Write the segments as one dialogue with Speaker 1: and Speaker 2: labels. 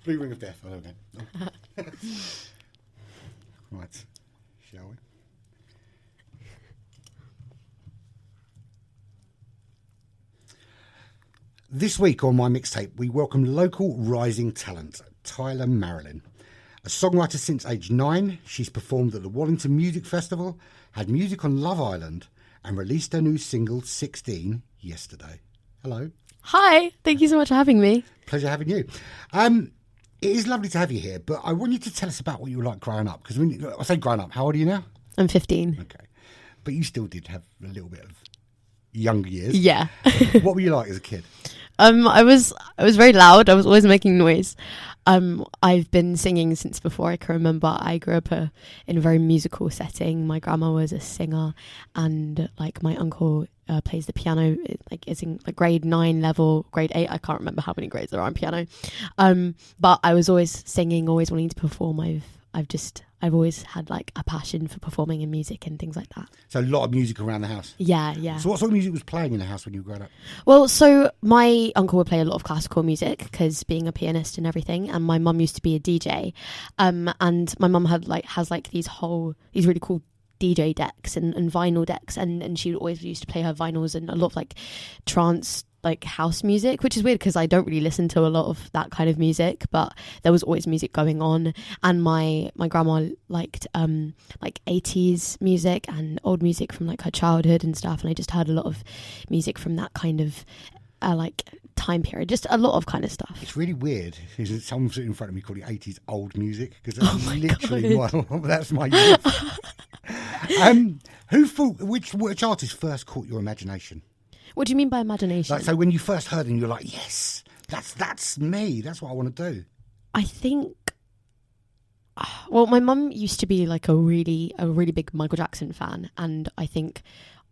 Speaker 1: Blue ring of death. I don't know. Right, shall we? This week on My Mixtape, we welcome local rising talent, Tyla Marilyn. A songwriter since age 9, she's performed at the Wallington Music Festival, had music on Love Island, and released her new single, 16, yesterday. Hello.
Speaker 2: Hi, thank you so much for having me.
Speaker 1: Pleasure having you. It is lovely to have you here, but I want you to tell us about what you were like growing up. Because when I say growing up, how old are you now?
Speaker 2: I'm 15.
Speaker 1: Okay. But you still did have a little bit of younger years.
Speaker 2: Yeah.
Speaker 1: What were you like as a kid?
Speaker 2: I was very loud. I was always making noise. I've been singing since before I can remember. I grew up in a very musical setting. My grandma was a singer, and like my uncle plays the piano. Is in like grade 9 level, grade 8. I can't remember how many grades there are on piano. But I was always singing, always wanting to perform. I've always had like a passion for performing in music and things like that.
Speaker 1: So a lot of music around the house.
Speaker 2: Yeah.
Speaker 1: So what sort of music was playing in the house when you were growing up?
Speaker 2: Well, so my uncle would play a lot of classical music because being a pianist and everything, and my mum used to be a DJ. And my mum has these really cool DJ decks and vinyl decks, and she always used to play her vinyls and a lot of like trance, like house music, which is weird because I don't really listen to a lot of that kind of music, but there was always music going on. And my grandma liked like 80s music and old music from like her childhood and stuff, and I just heard a lot of music from that kind of like time period, just a lot of kind of stuff.
Speaker 1: It's really weird. Someone sitting in front of me called it 80s old music, because that's literally that's my youth. Which artist first caught your imagination?
Speaker 2: What do you mean by imagination?
Speaker 1: Like, so when you first heard them, you're like, yes, that's me. That's what I want to do.
Speaker 2: I think, well, my mum used to be like a really big Michael Jackson fan, and I think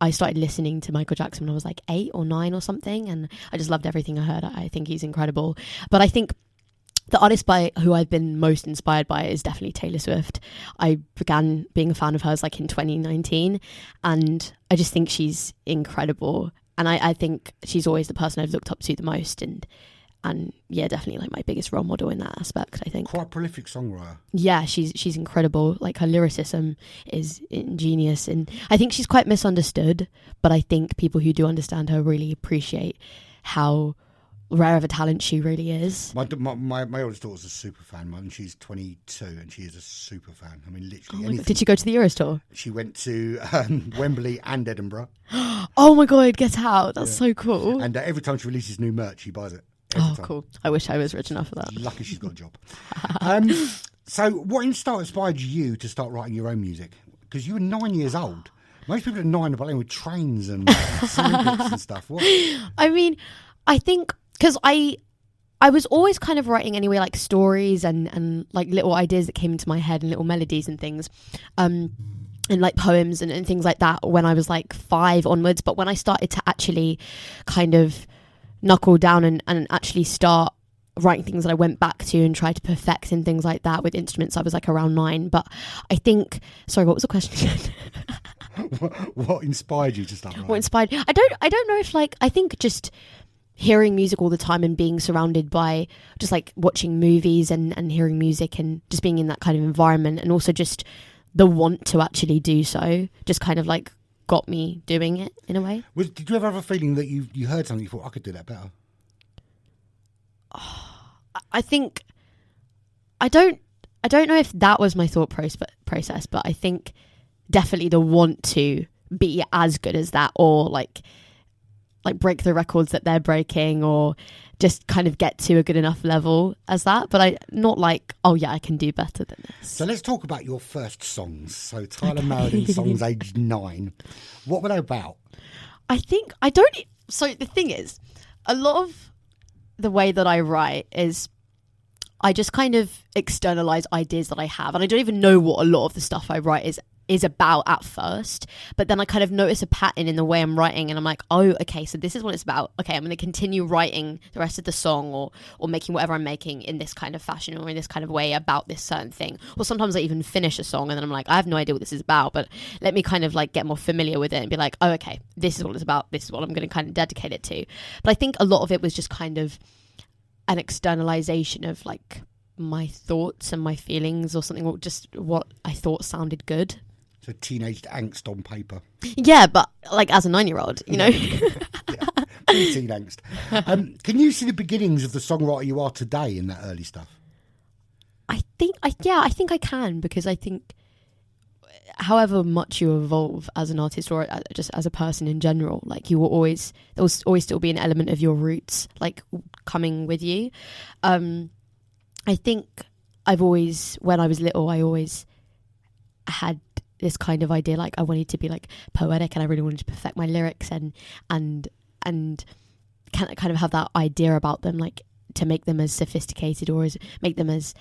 Speaker 2: I started listening to Michael Jackson when I was like 8 or 9 or something, and I just loved everything I heard. I think he's incredible. But I think the artist who I've been most inspired by is definitely Taylor Swift. I began being a fan of hers like in 2019, and I just think she's incredible. And I think she's always the person I've looked up to the most, and yeah, definitely like my biggest role model in that aspect, I think.
Speaker 1: Quite prolific songwriter.
Speaker 2: Yeah, she's incredible. Like her lyricism is ingenious, and I think she's quite misunderstood, but I think people who do understand her really appreciate how rare of a talent she really is.
Speaker 1: My oldest daughter's a super fan, and she's 22, and she is a super fan. I mean, literally anything.
Speaker 2: Did she go to the Eras tour?
Speaker 1: She went to Wembley and Edinburgh.
Speaker 2: Oh my God, get out. That's so cool.
Speaker 1: And every time she releases new merch, she buys it.
Speaker 2: Cool. I wish I was rich enough for that.
Speaker 1: Lucky she's got a job. So what inspired you to start writing your own music? Because you were 9 years old. Most people at 9 are playing with trains and cyclists and stuff. What?
Speaker 2: I mean, I think because I was always kind of writing anyway, like stories and like little ideas that came into my head and little melodies and things. And like poems and things like that when I was like 5 onwards. But when I started to actually kind of knuckle down and actually start writing things that I went back to and tried to perfect and things like that with instruments, I was like around 9. But I think, sorry, what was the question again?
Speaker 1: What inspired you to start writing?
Speaker 2: What inspired? I don't know if like, I think just hearing music all the time and being surrounded by just like watching movies and hearing music and just being in that kind of environment, and also just the want to actually do so just kind of like got me doing it in a way.
Speaker 1: Did you ever have a feeling that you heard something you thought, I could do that better?
Speaker 2: I think I don't know if that was my thought process, but I think definitely the want to be as good as that, or like break the records that they're breaking, or just kind of get to a good enough level as that. But I not like, oh yeah, I can do better than this.
Speaker 1: So let's talk about your first songs. So Tyla Marilyn songs aged 9. What were they about?
Speaker 2: So the thing is, a lot of the way that I write is I just kind of externalize ideas that I have, and I don't even know what a lot of the stuff I write is about at first, but then I kind of notice a pattern in the way I'm writing, and I'm like, oh, okay, so this is what it's about. Okay, I'm going to continue writing the rest of the song or making whatever I'm making in this kind of fashion or in this kind of way about this certain thing. Or sometimes I even finish a song and then I'm like, I have no idea what this is about, but let me kind of like get more familiar with it and be like, oh, okay, this is what it's about. This is what I'm going to kind of dedicate it to. But I think a lot of it was just kind of an externalization of like my thoughts and my feelings or something, or just what I thought sounded good.
Speaker 1: So teenage angst on paper.
Speaker 2: Yeah, but like as a 9-year-old, you know.
Speaker 1: Yeah, pre-teen angst. Can you see the beginnings of the songwriter you are today in that early stuff?
Speaker 2: I think I can, because I think however much you evolve as an artist or just as a person in general, like there will always still be an element of your roots like coming with you. I think when I was little, I always had this kind of idea, like I wanted to be like poetic, and I really wanted to perfect my lyrics and kind of have that idea about them, like to make them as sophisticated or make them as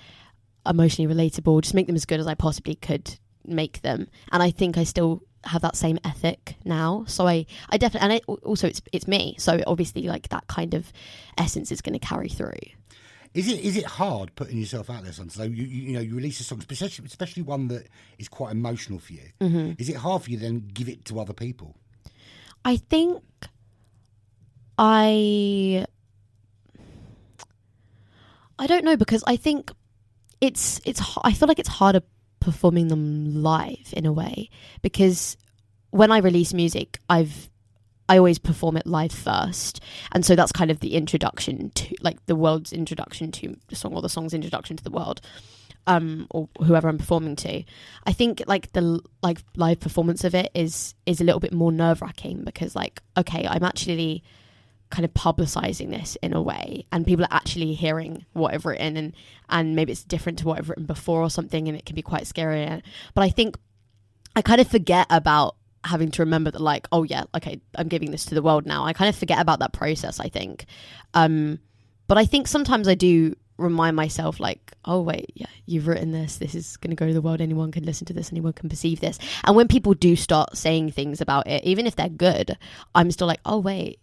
Speaker 2: emotionally relatable, just make them as good as I possibly could make them. And I think I still have that same ethic now. So I definitely, and also it's me. So obviously like that kind of essence is going to carry through.
Speaker 1: Is it hard putting yourself out there, son? So you release a song, especially one that is quite emotional for you. Mm-hmm. Is it hard for you to then give it to other people?
Speaker 2: I think I don't know, because I think it's I feel like it's harder performing them live in a way, because when I release music, I always perform it live first, and so that's kind of the introduction to like the world's introduction to the song, or the song's introduction to the world, or whoever I'm performing to. I think like the live performance of it is a little bit more nerve-wracking, because like, okay, I'm actually kind of publicizing this in a way, and people are actually hearing what I've written, and maybe it's different to what I've written before or something, and it can be quite scary. But I think I kind of forget about having to remember that, like, oh yeah, okay, I'm giving this to the world now. I kind of forget about that process, I think. But I think sometimes I do remind myself, like, oh wait, yeah, you've written this is going to go to the world, anyone can listen to this, anyone can perceive this. And when people do start saying things about it, even if they're good, I'm still like, oh wait,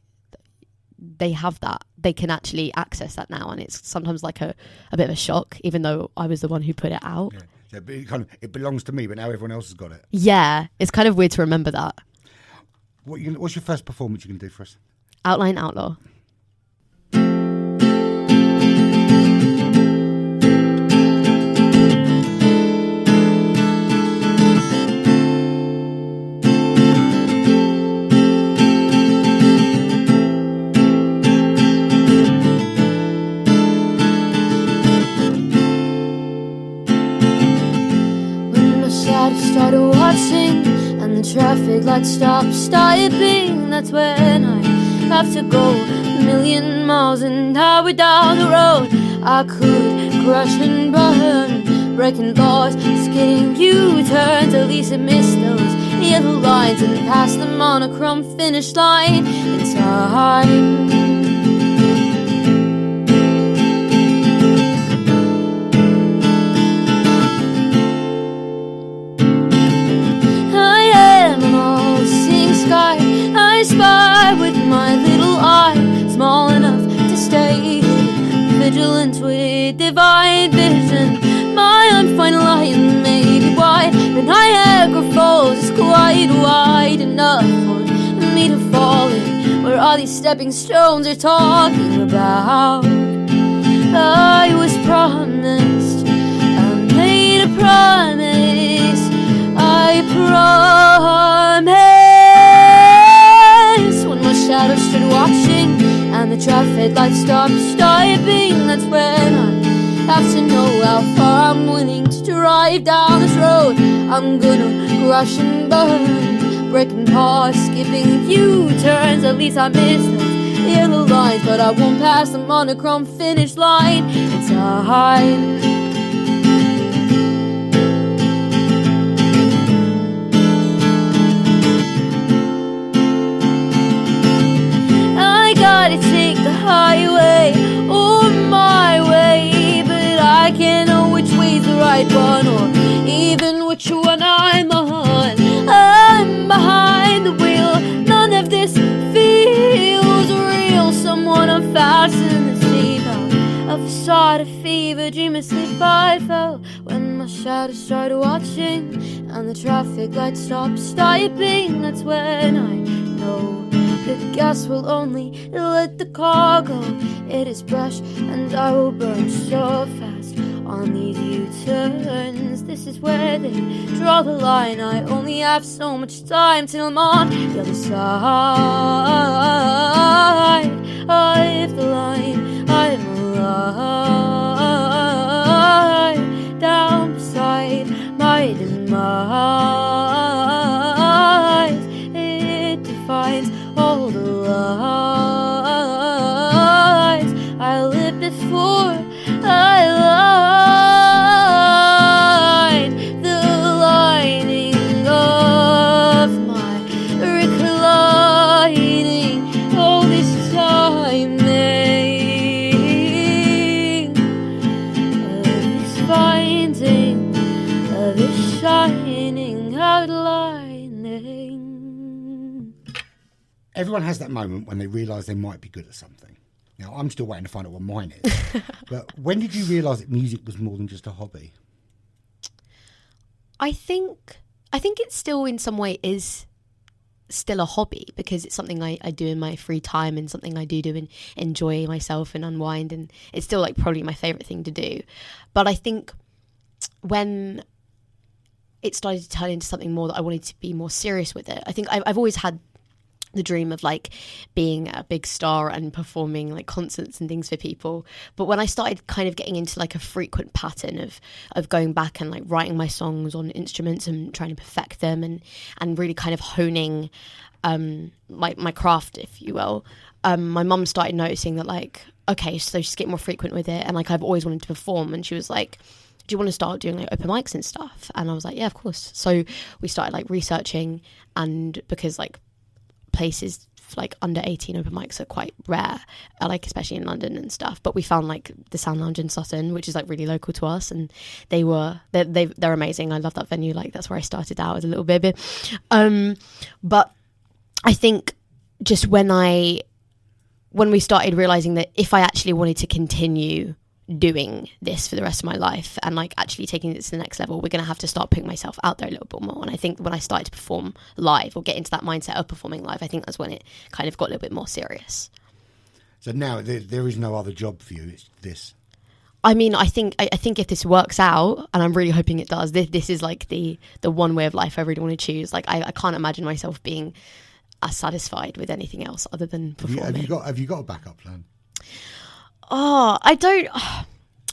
Speaker 2: they have that, they can actually access that now. And it's sometimes like a bit of a shock, even though I was the one who put it out.
Speaker 1: Yeah. So it belongs to me, but now everyone else has got it.
Speaker 2: Yeah, it's kind of weird to remember that.
Speaker 1: What's your first performance you're going to do for us?
Speaker 2: Outline Outlaw.
Speaker 3: Started watching and the traffic lights stopped being. That's when I have to go a million miles an hour down the road. I could crash and burn, breaking laws, skidding U-turns. At least I missed those yellow lines and passed them on a crumb finish line in time. I spy with my little eye, small enough to stay vigilant with divine vision. My unfinal line may be wide, but Niagara Falls is quite wide enough for me to fall in. Where all these stepping stones are talking about, I was promised, I made a promise, I promised. Shadows stood watching and the traffic lights stopped being. That's when I have to know how far I'm willing to drive down this road. I'm gonna crash and burn, breaking cars, skipping U-turns. At least I missed those yellow lines, but I won't pass them on a crumb finish line. It's time. Gotta take the highway or my way, but I can't know which way's the right one, or even which one I'm on. I'm behind the wheel, none of this feels real. Someone unfastened the seatbelt, a facade of fever, dream asleep I fell. When my shadows started watching and the traffic lights stopped being. That's when I know the gas will only let the car go. It is brush and I will burn so fast. on these U-turns. This is where they draw the line. I only have so much time till I'm on the other side of the line. I'm alive down beside my demise. It defines all the lies I lived before I lied. The lining of my reclining, all this timing, this finding, this shining outlining.
Speaker 1: Everyone has that moment when they realise they might be good at something. Now, I'm still waiting to find out what mine is. But when did you realise that music was more than just a hobby?
Speaker 2: I think it still in some way is still a hobby, because it's something I do in my free time and something I do and enjoy myself and unwind, and it's still like probably my favourite thing to do. But I think when it started to turn into something more that I wanted to be more serious with it, I think I've always had the dream of like being a big star and performing like concerts and things for people. But when I started kind of getting into like a frequent pattern of going back and like writing my songs on instruments and trying to perfect them and really kind of honing my craft, if you will, my mum started noticing that like, okay, so just get more frequent with it. And like I've always wanted to perform, and she was like, do you want to start doing like open mics and stuff? And I was like, yeah, of course. So we started like researching, and because like places like under 18 open mics are quite rare, like especially in London and stuff, but we found like the Sound Lounge in Sutton, which is like really local to us, and they're amazing. I love that venue. Like that's where I started out as a little baby. But I think just when we started realizing that if I actually wanted to continue doing this for the rest of my life and like actually taking it to the next level, we're going to have to start putting myself out there a little bit more. And I think when I started to perform live or get into that mindset of performing live, I think that's when it kind of got a little bit more serious.
Speaker 1: So now there is no other job for you, it's this.
Speaker 2: I mean, I think if this works out, and I'm really hoping it does, this is like the one way of life I really want to choose. Like I can't imagine myself being as satisfied with anything else other than performing.
Speaker 1: Have you got a backup plan?
Speaker 2: Oh, I don't.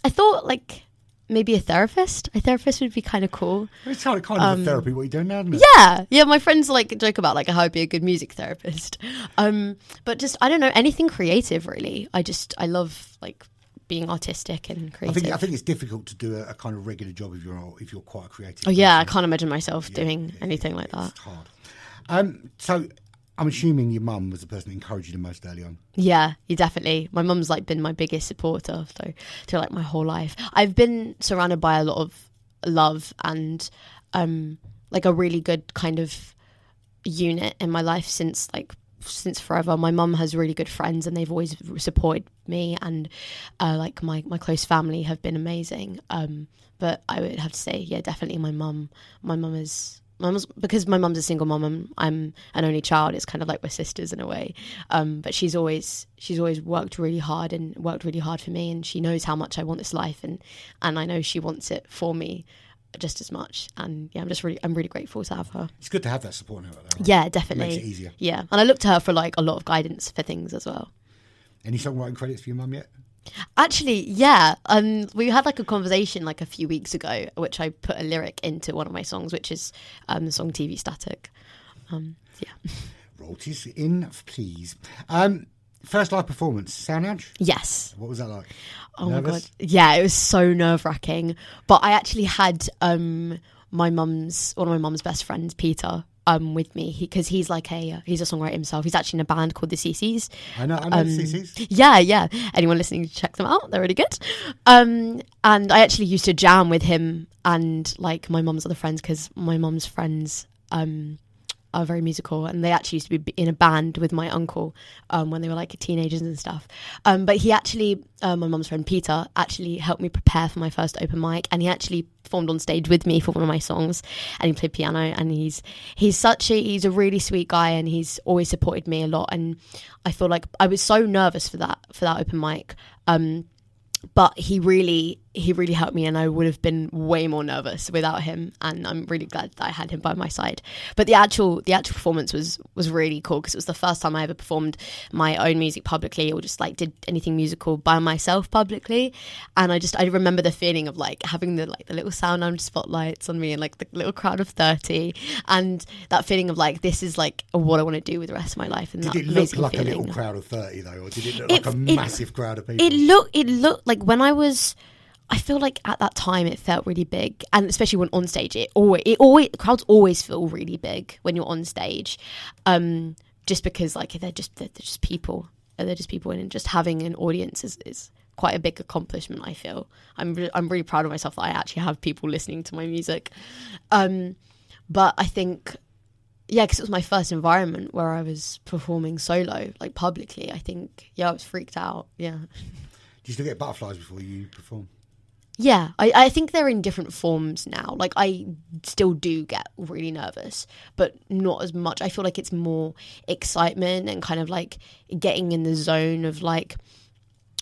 Speaker 2: I thought like maybe a therapist. A therapist would be kind of cool.
Speaker 1: It's kind of a therapy. What you're doing now, isn't it?
Speaker 2: Yeah. My friends like joke about like how I'd be a good music therapist. But just I don't know, anything creative really. I love like being artistic and creative.
Speaker 1: I think it's difficult to do a kind of regular job if you're quite a creative.
Speaker 2: Oh yeah, I can't imagine myself doing anything like that.
Speaker 1: It's hard. So I'm assuming your mum was the person that encouraged you the most early on.
Speaker 2: Yeah, definitely. My mum's like been my biggest supporter through like my whole life. I've been surrounded by a lot of love and like a really good kind of unit in my life since forever. My mum has really good friends and they've always supported me, and like my close family have been amazing. But I would have to say, yeah, definitely my mum. Because my mum's a single mum and I'm an only child, it's kind of like we're sisters in a way. But she's always worked really hard for me, and she knows how much I want this life, and I know she wants it for me just as much. And yeah, I'm really grateful to have her.
Speaker 1: It's good to have that support network though, right?
Speaker 2: Yeah, definitely.
Speaker 1: It makes it easier.
Speaker 2: Yeah. And I look to her for like a lot of guidance for things as well.
Speaker 1: Any songwriting credits for your mum yet?
Speaker 2: Actually, yeah. We had like a conversation like a few weeks ago, which I put a lyric into one of my songs, which is the song TV Static. Yeah.
Speaker 1: Royalties in, please. First live performance, Sound Lounge?
Speaker 2: Yes.
Speaker 1: What was that like?
Speaker 2: Oh
Speaker 1: Nervous?
Speaker 2: my God. Yeah, it was so nerve-wracking. But I actually had one of my mum's best friends, Peter, with me, because he's a songwriter himself. He's actually in a band called the CCs.
Speaker 1: I know the CCs.
Speaker 2: Yeah. Anyone listening, check them out. They're really good. And I actually used to jam with him and like my mum's other friends, because my mum's friends are very musical, and they actually used to be in a band with my uncle when they were like teenagers and stuff. But he actually, my mum's friend Peter, actually helped me prepare for my first open mic, and he actually performed on stage with me for one of my songs, and he played piano, and he's a really sweet guy, and he's always supported me a lot. And I feel like I was so nervous for that open mic, but he really he really helped me, and I would have been way more nervous without him, and I'm really glad that I had him by my side. But the actual performance was really cool, because it was the first time I ever performed my own music publicly, or just like did anything musical by myself publicly. And I remember the feeling of like having the little sound spotlights on me and like the little crowd of 30, and that feeling of like, this is like what I want to do with the rest of my life. And
Speaker 1: did it look like a little crowd of 30 though, or did it look like a massive crowd of people?
Speaker 2: It looked like, when I feel like at that time it felt really big, and especially when on stage, crowds always feel really big when you're on stage, just because like they're just people, and just having an audience is quite a big accomplishment. I feel I'm really proud of myself that I actually have people listening to my music, but I think, yeah, because it was my first environment where I was performing solo, like publicly. I think, yeah, I was freaked out. Yeah.
Speaker 1: Do you still get butterflies before you perform?
Speaker 2: Yeah, I think they're in different forms now. Like, I still do get really nervous, but not as much. I feel like it's more excitement and kind of like getting in the zone of like,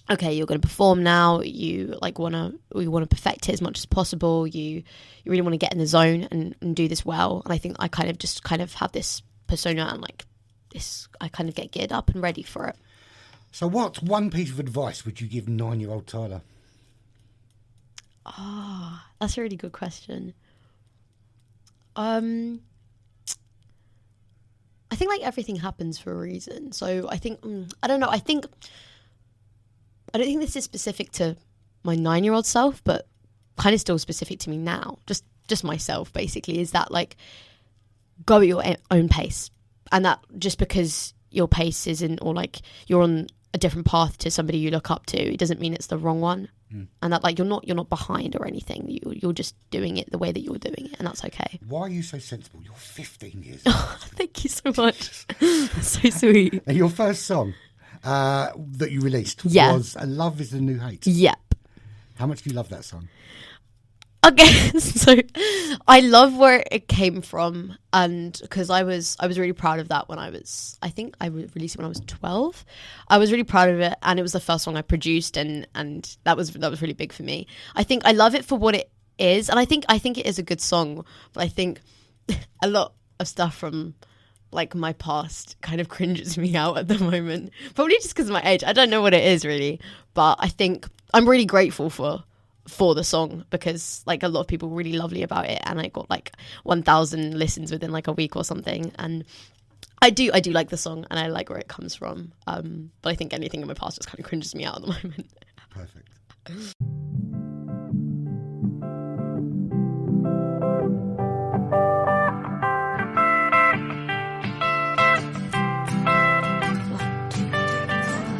Speaker 2: okay, you're going to perform now. You like want to perfect it as much as possible. You really want to get in the zone and do this well. And I think I kind of have this persona, and like this, I kind of get geared up and ready for it.
Speaker 1: So what one piece of advice would you give 9-year-old Tyla?
Speaker 2: Oh, that's a really good question. I think like everything happens for a reason. So I think, I don't know. I don't think this is specific to my 9-year-old self, but kind of still specific to me now. Just myself, basically, is that like, go at your own pace. And that just because your pace isn't, or like you're on a different path to somebody you look up to, it doesn't mean it's the wrong one. And that like you're not behind or anything. You're just doing it the way that you're doing it, and that's okay.
Speaker 1: Why are you so sensible? You're 15 years old.
Speaker 2: Thank you so much. So sweet.
Speaker 1: And your first song that you released was "Love Is the New Hate."
Speaker 2: Yep.
Speaker 1: How much do you love that song?
Speaker 2: Okay, so I love where it came from, and because I was really proud of that when I think I released it when I was 12. I was really proud of it, and it was the first song I produced, and that was really big for me. I think I love it for what it is, and I think it is a good song, but I think a lot of stuff from like my past kind of cringes me out at the moment, probably just because of my age. I don't know what it is really, but I think I'm really grateful for the song, because like a lot of people were really lovely about it, and I got like 1,000 listens within like a week or something, and I do like the song, and I like where it comes from, but I think anything in my past just kind of cringes me out at the moment.
Speaker 1: Perfect.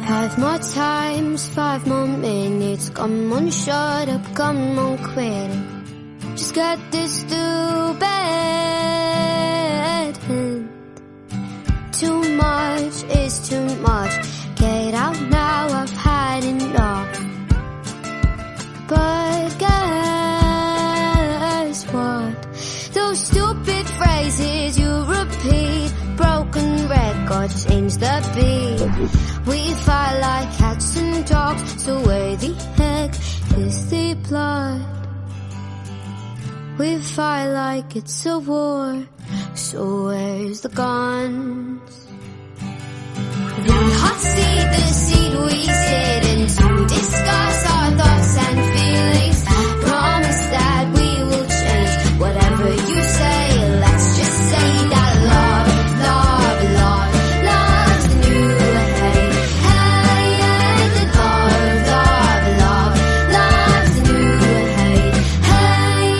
Speaker 4: Five more times, 5 more minutes. Come on, shut up, come on, quit it. Just get this to bed. Too much is too much. Get out now, I've had enough. But guess what? Those stupid phrases you repeat, broken records change the beat. We fight like cats and dogs, so where the heck is the blood? We fight like it's a war, so where's the guns? We hot seat the seat we sit in to discuss our thoughts and feelings. Promise that we will change whatever you say. Let's just say that love love's the new hate. Hey, that love's the new hate. Hey,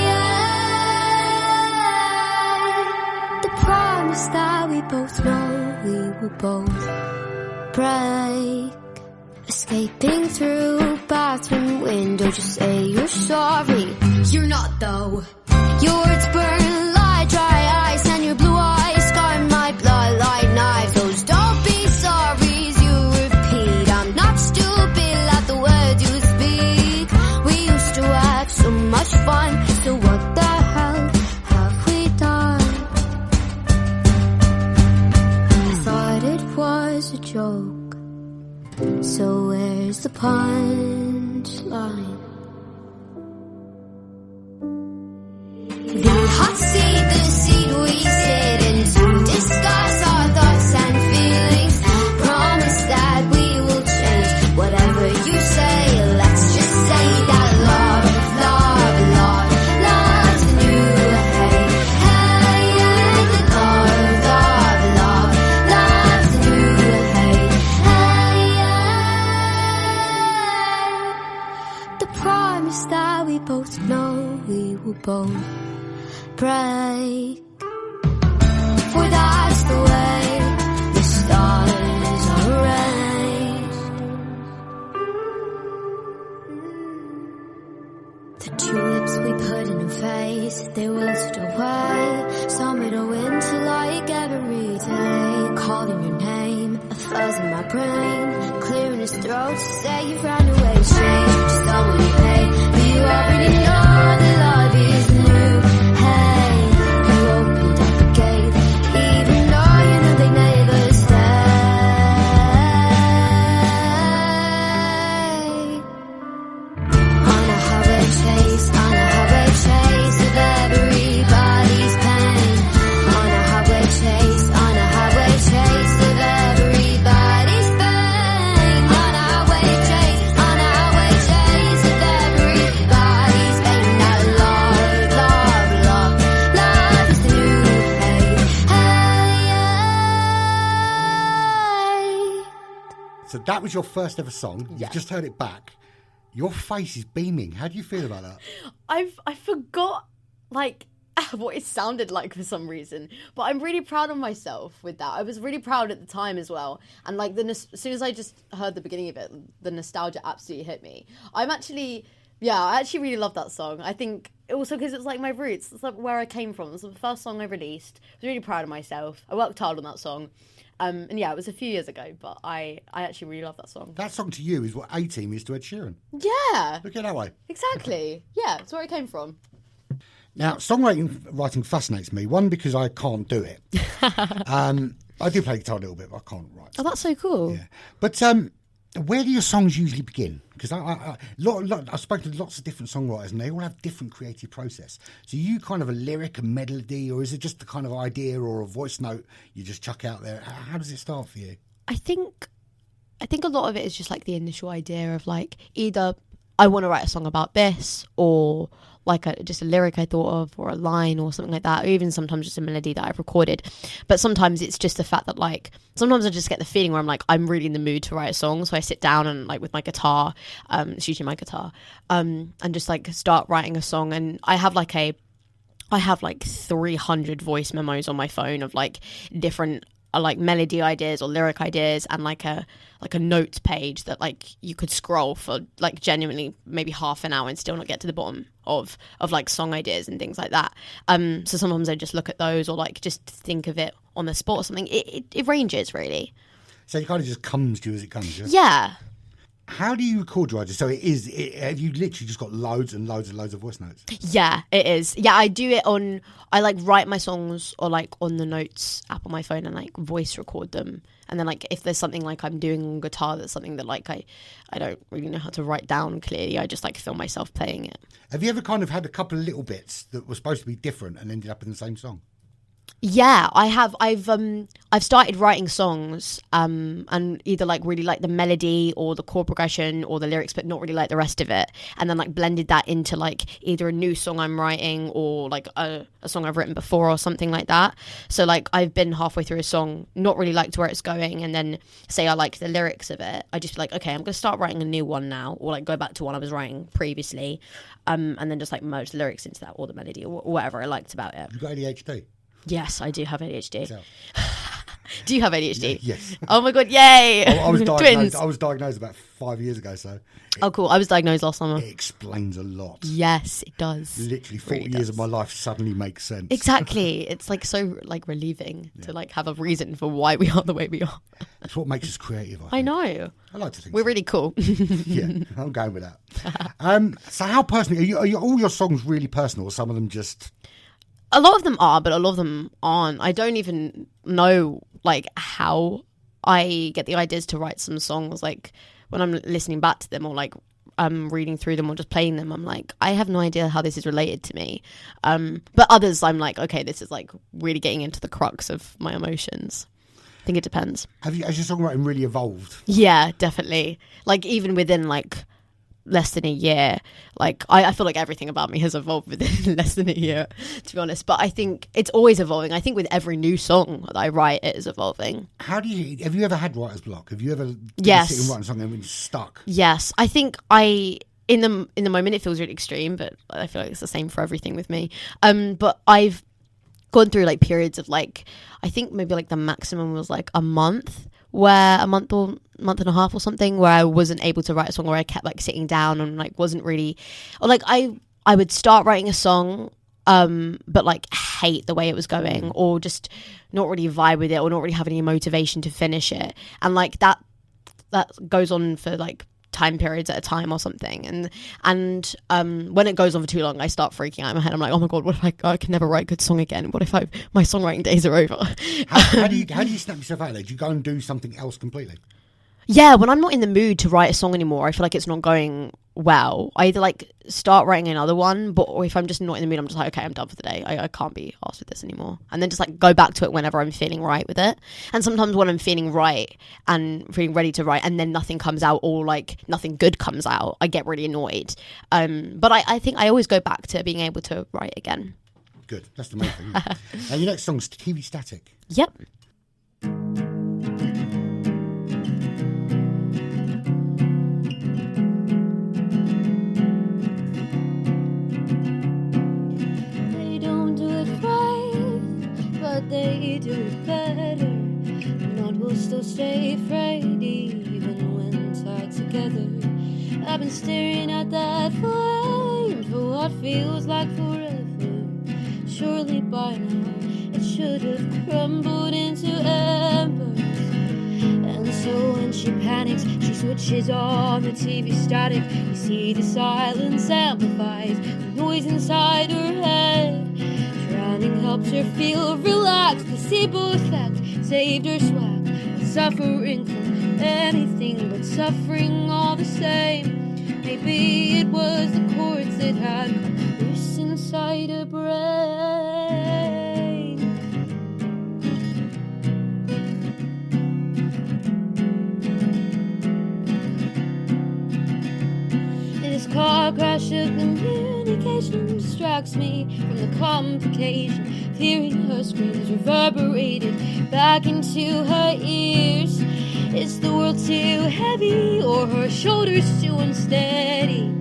Speaker 4: the promise that we both know we will both break. Escaping through bathroom window, just say you're sorry. You're not though. Your words burn like dry ice, and your blue eyes scar my blood like knives. Those don't be sorries you repeat. I'm not stupid like the words you speak. We used to have so much fun, so what the hell have we done? I thought it was a joke, so where's the punchline? hot seat, the seat we sit in to discuss our thoughts and feelings. Promise that we will change whatever you say. Let's just say that love's the new hate. Hey, yeah, love's the new hate. Hey, yeah. The promise that we both know we will both break. For that's the way the stars are arranged. The tulips we put in her face, they wilted away. Some of the winter like every day. Calling your name, a fuzz in my brain, clearing his throat to say you ran away. Strange, just don't want you pay, but you already know that love is new. Hey, you opened up the gate, even though you know they never stay. On a highway chase of everybody's pain. On a highway chase of everybody's pain. On a highway chase of everybody's pain. Now love is the new hate. Hey.
Speaker 1: So that was your first ever song.
Speaker 2: Yeah.
Speaker 1: You've just heard it back. Your face is beaming. How do you feel about that?
Speaker 2: I forgot like what it sounded like for some reason, but I'm really proud of myself with that. I was really proud at the time as well, and like as soon as I just heard the beginning of it, the nostalgia absolutely hit me. I actually really love that song. I think also because it's like my roots. It's like where I came from. It was the first song I released. I was really proud of myself. I worked hard on that song. And yeah, it was a few years ago, but I actually really love that song.
Speaker 1: That song to you is what A-Team is to Ed Sheeran.
Speaker 2: Yeah.
Speaker 1: Look at it that way.
Speaker 2: Exactly. Yeah, it's where it came from.
Speaker 1: Now, songwriting fascinates me. One, because I can't do it. I do play guitar a little bit, but I can't write.
Speaker 2: Oh, that's so cool.
Speaker 1: Yeah. But where do your songs usually begin? Because I've spoken to lots of different songwriters and they all have different creative process. So you kind of a lyric, a melody, or is it just the kind of idea or a voice note you just chuck out there? How does it start for you?
Speaker 2: I think a lot of it is just like the initial idea of like either I want to write a song about this, or like just a lyric I thought of, or a line or something like that, or even sometimes just a melody that I've recorded. But sometimes it's just the fact that like sometimes I just get the feeling where I'm like I'm really in the mood to write a song, so I sit down and like with my guitar, it's usually my guitar, and just like start writing a song. And I have like 300 voice memos on my phone of like different like melody ideas or lyric ideas, and like a notes page that like you could scroll for like genuinely maybe half an hour and still not get to the bottom of like song ideas and things like that. So sometimes I just look at those, or like just think of it on the spot or something. It ranges really.
Speaker 1: So it kind of just comes to you as it comes.
Speaker 2: Yeah.
Speaker 1: How do you record your ideas? So have you literally just got loads and loads and loads of voice notes?
Speaker 2: Yeah, it is. Yeah, I do it I like write my songs or like on the notes app on my phone and like voice record them. And then like if there's something like I'm doing on guitar that's something that like I don't really know how to write down clearly, I just like film myself playing it.
Speaker 1: Have you ever kind of had a couple of little bits that were supposed to be different and ended up in the same song?
Speaker 2: Yeah, I have. I've started writing songs, and either like really like the melody or the chord progression or the lyrics, but not really like the rest of it. And then like blended that into like either a new song I'm writing or like a song I've written before or something like that. So like I've been halfway through a song, not really liked where it's going, and then say I like the lyrics of it, I just be like, okay, I'm gonna start writing a new one now, or like go back to one I was writing previously, and then just like merge the lyrics into that or the melody or whatever I liked about it.
Speaker 1: You got ADHD?
Speaker 2: Yes, I do have ADHD.
Speaker 1: So.
Speaker 2: Do you have ADHD?
Speaker 1: Yes.
Speaker 2: Oh my god, yay!
Speaker 1: I was diagnosed.
Speaker 2: Twins.
Speaker 1: I was diagnosed about 5 years ago, so.
Speaker 2: Oh, cool. I was diagnosed last summer.
Speaker 1: It explains a lot.
Speaker 2: Yes, it does.
Speaker 1: Literally 40
Speaker 2: really
Speaker 1: years
Speaker 2: does.
Speaker 1: of my life suddenly makes sense.
Speaker 2: Exactly. It's like so like relieving to like have a reason for why we are the way we are.
Speaker 1: That's what makes us creative.
Speaker 2: I know.
Speaker 1: I like to think
Speaker 2: We're
Speaker 1: so.
Speaker 2: really cool.
Speaker 1: Yeah, I'm going with that. So how personal are you all your songs really personal, or some of them just?
Speaker 2: A lot of them are, but a lot of them aren't. I don't even know like how I get the ideas to write some songs, like when I'm listening back to them or like reading through them or just playing them, I'm like, I have no idea how this is related to me. But others, I'm like, okay, this is like really getting into the crux of my emotions. I think it depends.
Speaker 1: Has your songwriting really evolved?
Speaker 2: Yeah, definitely. Like even within like less than a year, like I feel like everything about me has evolved within less than a year, to be honest. But I think it's always evolving. I think with every new song that I write, it is evolving.
Speaker 1: Have you ever had writer's block? Have you ever
Speaker 2: Yes.
Speaker 1: sit and write a song and been stuck?
Speaker 2: Yes, I think in the moment it feels really extreme, but I feel like it's the same for everything with me. But I've gone through like periods of like, I think maybe like the maximum was like a month or month and a half or something, where I wasn't able to write a song, where I kept like sitting down and like wasn't really, or like I would start writing a song but like hate the way it was going, or just not really vibe with it, or not really have any motivation to finish it, and like that goes on for like time periods at a time or something, and when it goes on for too long, I start freaking out in my head. I'm like, oh my god, what if I can never write a good song again? What if my songwriting days are over?
Speaker 1: How do you snap yourself out of there? Do you go and do something else completely?
Speaker 2: Yeah, when I'm not in the mood to write a song anymore, I feel like it's not going well. I either like start writing another one, or if I'm just not in the mood, I'm just like, okay, I'm done for the day. I can't be asked with this anymore. And then just like go back to it whenever I'm feeling right with it. And sometimes when I'm feeling right and feeling ready to write, and then nothing comes out, or like nothing good comes out, I get really annoyed. But I think I always go back to being able to write again.
Speaker 1: Good, that's the main thing. And your next song's TV Static.
Speaker 2: Yep.
Speaker 3: They do it better. Not will still stay afraid even when tied together. I've been staring at that flame for what feels like forever. Surely by now it should have crumbled into embers. And so when she panics, she switches on the TV static. You see the silence amplifies the noise inside her head. Drowning helped her feel relaxed. Placebo effect saved her swag. But suffering from anything but suffering all the same. Maybe it was the chords that had loose inside her brain. This car crash of communication distracts me from the complication. Hearing her screams reverberated back into her ears. Is the world too heavy, or her shoulders too unsteady?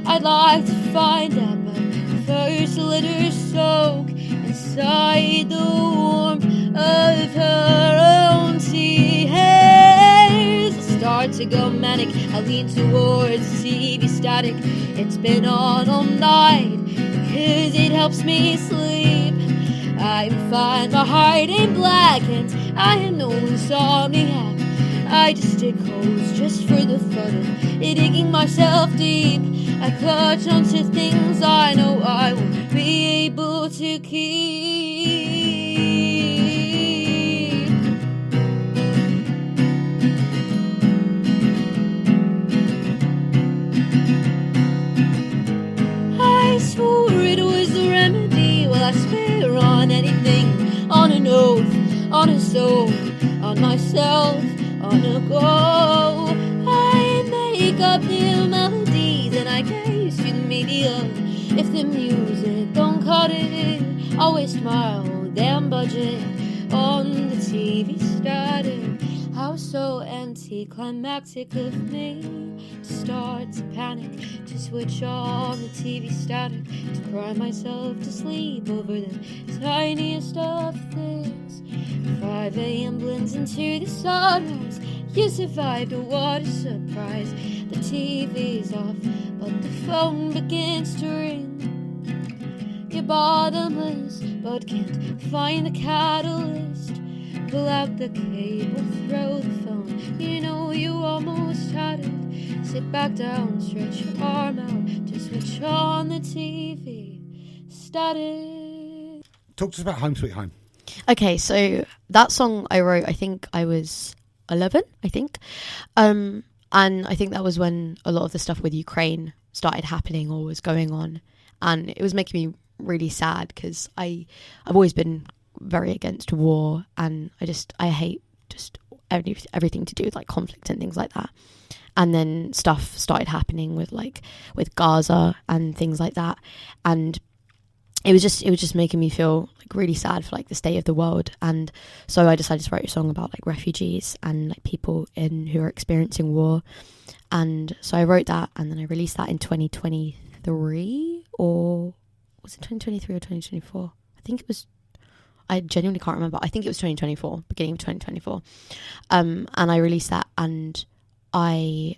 Speaker 3: I'd like to find out, but first let her soak inside the warmth of her own tears. I start to go manic, I lean towards TV static. It's been on all night, cause it helps me sleep. I'm fine, my heart ain't black, and I am no insomniac. I just dig holes just for the fun of digging myself deep. I clutch onto things I know I won't be able to keep. I swore it was the remedy. Well, I swear on anything, on an oath, on a soul, on myself, on a go. I make up new melodies and I gaze through the media. If the music don't cut it, I'll waste my whole damn budget on the TV static. How so anticlimactic of me to start to panic, to switch on the TV static, to cry myself to sleep over the tiniest of things. 5 a.m. blends into the sunrise. You survived, oh what a surprise. The TV's off, but the phone begins to ring. You're bottomless, but can't find the catalyst. Pull out the cable, throw the phone. You know you almost had it. Sit back down, stretch your arm out to switch on the TV static.
Speaker 1: Talk to us about Home Sweet Home.
Speaker 2: Okay, so that song I wrote, I think I was 11, I think. And I think that was when a lot of the stuff with Ukraine started happening or was going on. And it was making me really sad because I've always been very against war, and I hate just everything to do with like conflict and things like that. And then stuff started happening with Gaza and things like that, and it was just making me feel like really sad for like the state of the world. And so I decided to write a song about like refugees and like people who are experiencing war. And so I wrote that, and then I released that in 2023, or was it 2023 or 2024? I think it was. I genuinely can't remember. I think it was 2024, beginning of 2024. And I released that, and I,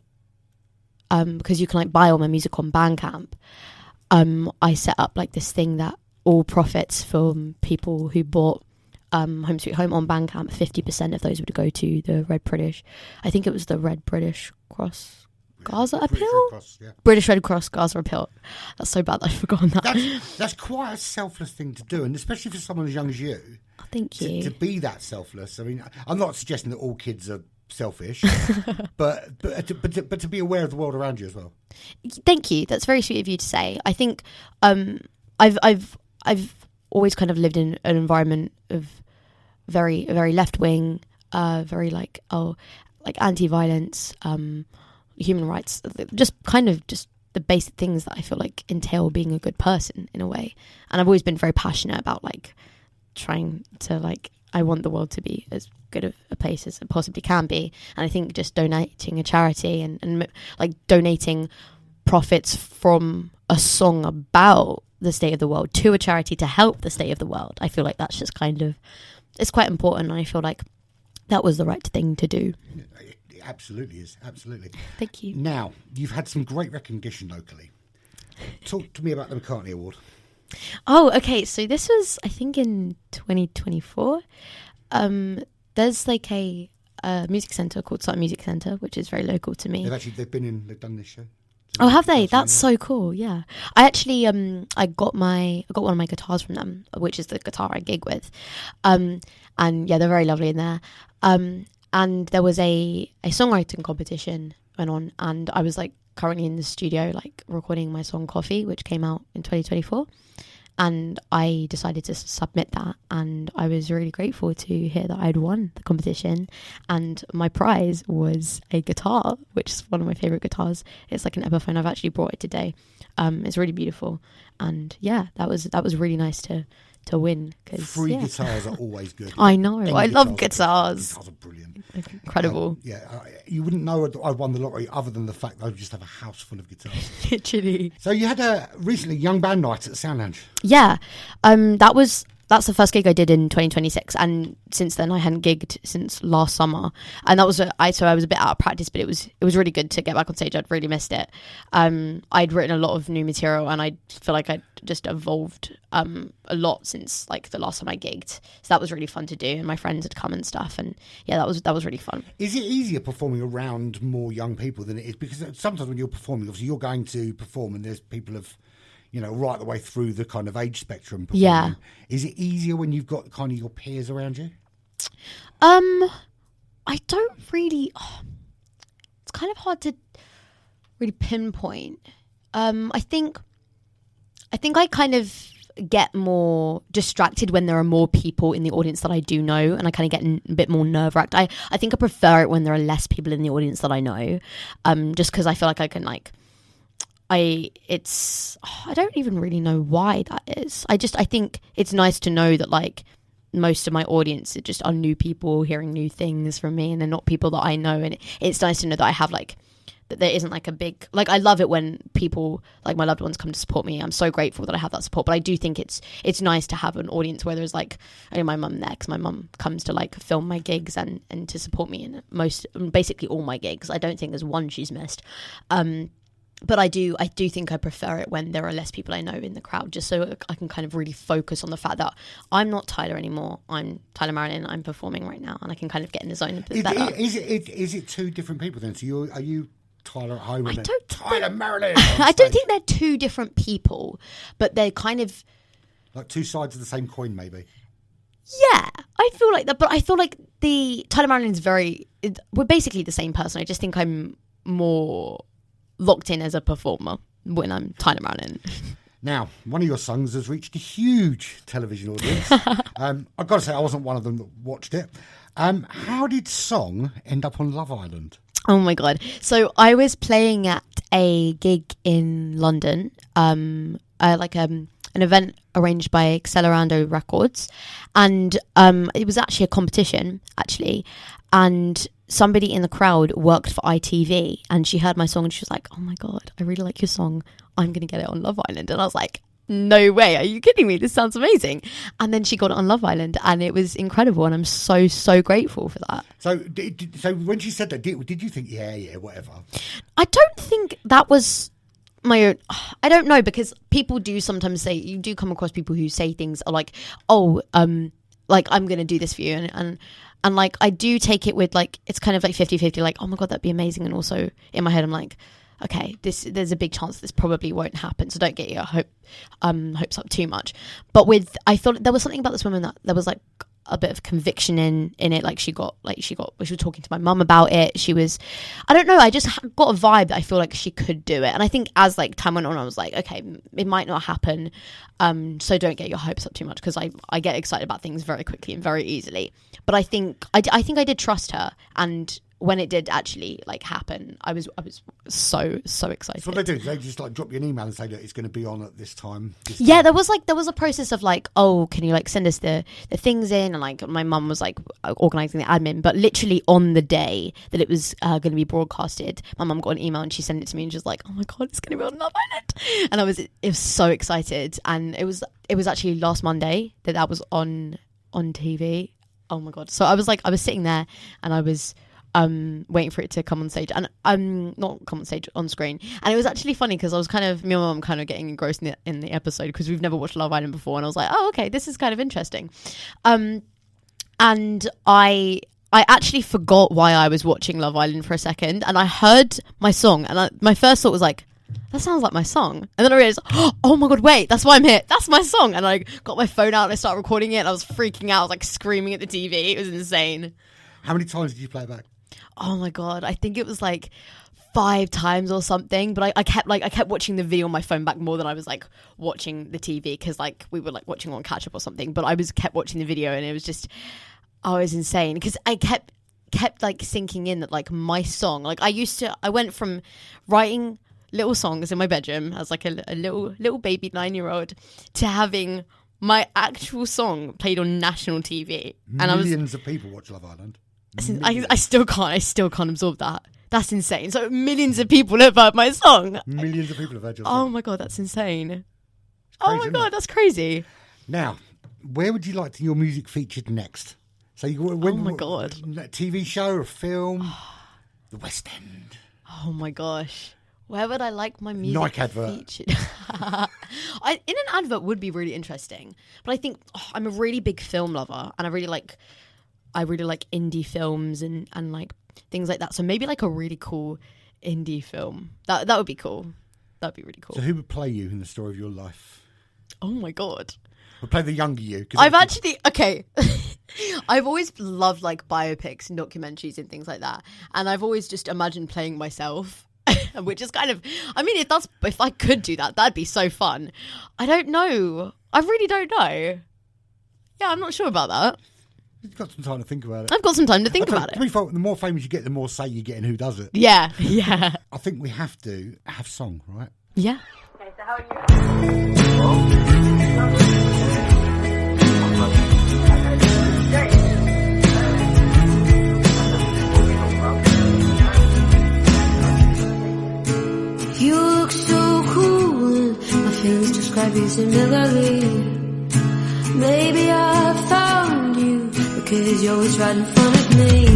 Speaker 2: because you can like buy all my music on Bandcamp, I set up like this thing that all profits from people who bought Home Sweet Home on Bandcamp, 50% of those would go to the Red British. I think it was the Red British Cross Gaza Appeal? British Red Cross Gaza Appeal. That's so bad that I've forgotten that.
Speaker 1: That's quite a selfless thing to do, and especially for someone as young as you.
Speaker 2: Oh, thank you.
Speaker 1: To be that selfless. I mean, I'm not suggesting that all kids are selfish, but to be aware of the world around you as well.
Speaker 2: Thank you. That's very sweet of you to say. I think I've always kind of lived in an environment of very left wing, very like anti-violence, human rights, just the basic things that I feel like entail being a good person in a way. And I've always been very passionate about like trying to like, I want the world to be as good of a place as it possibly can be. And I think just donating a charity and like donating profits from a song about the state of the world to a charity to help the state of the world, I feel like that's just it's quite important. And I feel like that was the right thing to do.
Speaker 1: It absolutely is. Absolutely.
Speaker 2: Thank you.
Speaker 1: Now, you've had some great recognition locally. Talk to me about the McCartney Award.
Speaker 2: Oh, okay. So this was, I think, in 2024. There's like a music centre called Sutton Music Centre, which is very local to me.
Speaker 1: They've done this show.
Speaker 2: Oh, have they? That's so cool. Yeah, I actually I got one of my guitars from them, which is the guitar I gig with, and yeah, they're very lovely in there. And there was a songwriting competition went on, and I was like currently in the studio like recording my song Coffee, which came out in 2024. And I decided to submit that, and I was really grateful to hear that I'd won the competition, and my prize was a guitar, which is one of my favourite guitars. It's like an Epiphone. I've actually brought it today. It's really beautiful, and yeah, that was really nice to win.
Speaker 1: Free guitars are always good.
Speaker 2: I know. I love guitars.
Speaker 1: Guitars are brilliant.
Speaker 2: Incredible.
Speaker 1: You wouldn't know I won the lottery other than the fact that I just have a house full of guitars.
Speaker 2: Literally.
Speaker 1: So you had a recently young band night at the Sound Lounge.
Speaker 2: Yeah. That's the first gig I did in 2026, and since then I hadn't gigged since last summer, and that was so I was a bit out of practice, but it was really good to get back on stage. I'd really missed it. I'd written a lot of new material, and I feel like I'd just evolved a lot since like the last time I gigged, so that was really fun to do, and my friends had come and stuff, and yeah, that was really fun.
Speaker 1: Is it easier performing around more young people than it is? Because sometimes when you're performing, obviously you're going to perform and there's people of, right the way through the kind of age spectrum performing.
Speaker 2: Yeah.
Speaker 1: Is it easier when you've got kind of your peers around you?
Speaker 2: I don't really... it's kind of hard to really pinpoint. I think I kind of get more distracted when there are more people in the audience that I do know, and I kind of get a bit more nerve-wracked. I think I prefer it when there are less people in the audience that I know, just because I feel like I can like... I don't even really know why that is. I think it's nice to know that like most of my audience are new people hearing new things from me, and they're not people that I know. And it's nice to know that I have like, that there isn't like a big, like I love it when people like my loved ones come to support me. I'm so grateful that I have that support, but I do think it's nice to have an audience where there's like only my mum there, because my mum comes to like film my gigs and to support me in basically all my gigs. I don't think there's one she's missed. But I do think I prefer it when there are less people I know in the crowd, just so I can kind of really focus on the fact that I'm not Tyler anymore. I'm Tyla Marilyn. I'm performing right now, and I can kind of get in the zone a bit better.
Speaker 1: Is it two different people then? So are you Tyler at home and Tyla Marilyn?
Speaker 2: I don't think they're two different people, but they're kind of
Speaker 1: like two sides of the same coin, maybe.
Speaker 2: Yeah, I feel like that, but I feel like the Tyla Marilyn's we're basically the same person. I just think I'm more locked in as a performer when I'm Tyla Marilyn.
Speaker 1: Now, one of your songs has reached a huge television audience. I've got to say, I wasn't one of them that watched it. How did Song end up on Love Island?
Speaker 2: Oh my God. So I was playing at a gig in London, an event arranged by Accelerando Records. And it was actually a competition, and somebody in the crowd worked for ITV, and she heard my song and she was like, oh my God, I really like your song. I'm going to get it on Love Island. And I was like, no way, are you kidding me? This sounds amazing. And then she got it on Love Island, and it was incredible, and I'm so grateful for that.
Speaker 1: So when she said that, did you think, yeah, whatever?
Speaker 2: I don't think that was my own. I don't know, because people do sometimes say, you do come across people who say things like, oh, like, I'm going to do this for you. And like, I do take it with, like, it's kind of like 50-50, like, oh my God, that'd be amazing. And also in my head, I'm like, okay, there's a big chance this probably won't happen, so don't get your hopes up too much. But I thought there was something about this woman that there was like a bit of conviction in it. Like she was talking to my mum about it. She was, I don't know, I just got a vibe that I feel like she could do it. And I think as like time went on, I was like, okay, it might not happen. So don't get your hopes up too much, because I get excited about things very quickly and very easily. But I think I did trust her, and when it did actually like happen, I was so excited.
Speaker 1: So what they do? They just like drop you an email and say that it's going to be on at this time.
Speaker 2: Yeah, there was a process of like, oh, can you like send us the things in, and like my mum was like organising the admin. But literally on the day that it was going to be broadcasted, my mum got an email and she sent it to me, and she was like, oh my God, it's going to be on Love Island. And it was so excited, and it was actually last Monday that was on TV. Oh my God! So I was sitting there and I was waiting for it to come on stage, and not come on stage, on screen. And it was actually funny because I was me and my mum kind of getting engrossed in the episode, because we've never watched Love Island before, and I was like, oh, okay, this is kind of interesting. And I actually forgot why I was watching Love Island for a second, and I heard my song, and my first thought was like, that sounds like my song. And then I realized, oh my God, wait, that's why I'm here. That's my song. And I got my phone out and I started recording it, and I was freaking out. I was like screaming at the TV. It was insane.
Speaker 1: How many times did you play it back?
Speaker 2: Oh my God, I think it was like 5 times or something. But I kept watching the video on my phone back more than I was like watching the TV, because like we were like watching on catch up or something. But I kept watching the video, and it was just, oh, it was insane, because I kept like sinking in that like my song, like I went from writing little songs in my bedroom as like a little baby 9-year-old to having my actual song played on national TV. And
Speaker 1: Millions of people watch Love Island.
Speaker 2: I still can't absorb that. That's insane. So millions of people have heard my song.
Speaker 1: Millions of people have heard your song.
Speaker 2: Oh my God, that's insane. Oh my God, that's crazy.
Speaker 1: Now, where would you like your music featured next? So
Speaker 2: oh my God.
Speaker 1: A TV show or a film? The West End.
Speaker 2: Oh my gosh. Where would I like my music
Speaker 1: Nike advert
Speaker 2: featured? In an advert would be really interesting. But I think I'm a really big film lover, and I really like indie films and like things like that. So maybe like a really cool indie film. That would be cool. That'd be really cool.
Speaker 1: So who would play you in the story of your life?
Speaker 2: Oh my God.
Speaker 1: Would play the younger you?
Speaker 2: I've actually, okay. I've always loved like biopics and documentaries and things like that. And I've always just imagined playing myself. Which is kind of, I mean, if I could do that, that'd be so fun. I don't know. I really don't know. Yeah, I'm not sure about that.
Speaker 1: You've got some time to think about it.
Speaker 2: I've got some time to think about it.
Speaker 1: To be fair, the more famous you get, the more say you get in who does it.
Speaker 2: Yeah.
Speaker 1: I think we have to have song, right?
Speaker 2: Yeah.
Speaker 3: Okay, so how are you?
Speaker 4: You look so cool, my feelings describe you similarly. Maybe I found you because you're always right in front of me.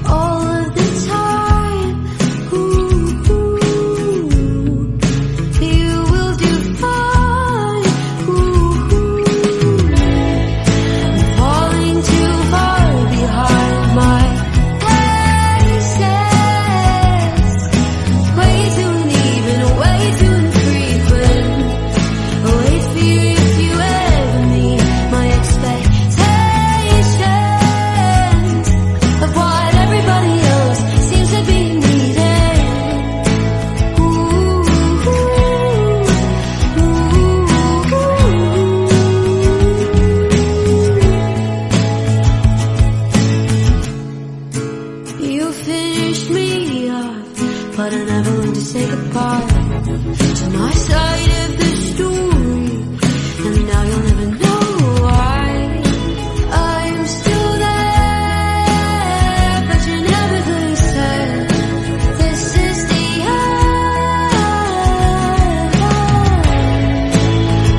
Speaker 4: All of the time, ooh, you will do fine. I'm falling too far behind my say goodbye to my side of the story, and now you'll never know why. I'm still there, but you never really said this is the end.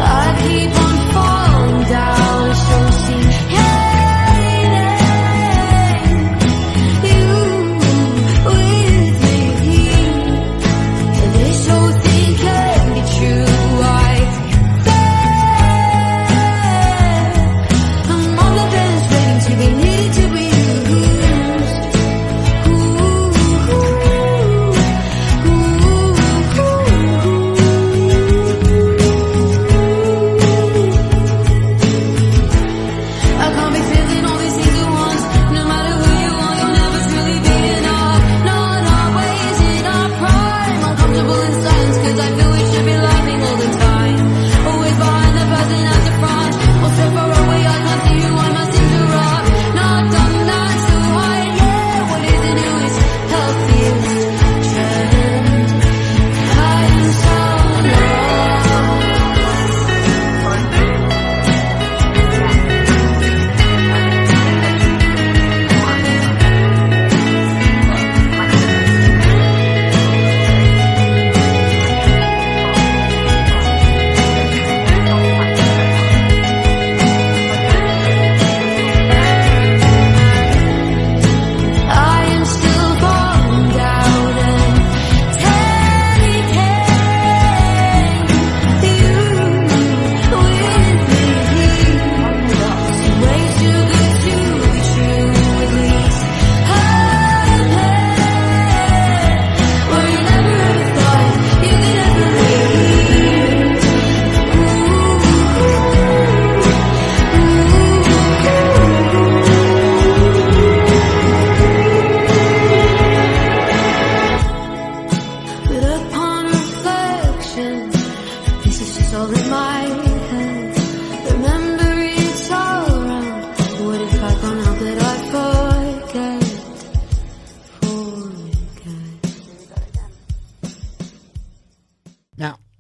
Speaker 4: I keep on falling down, so see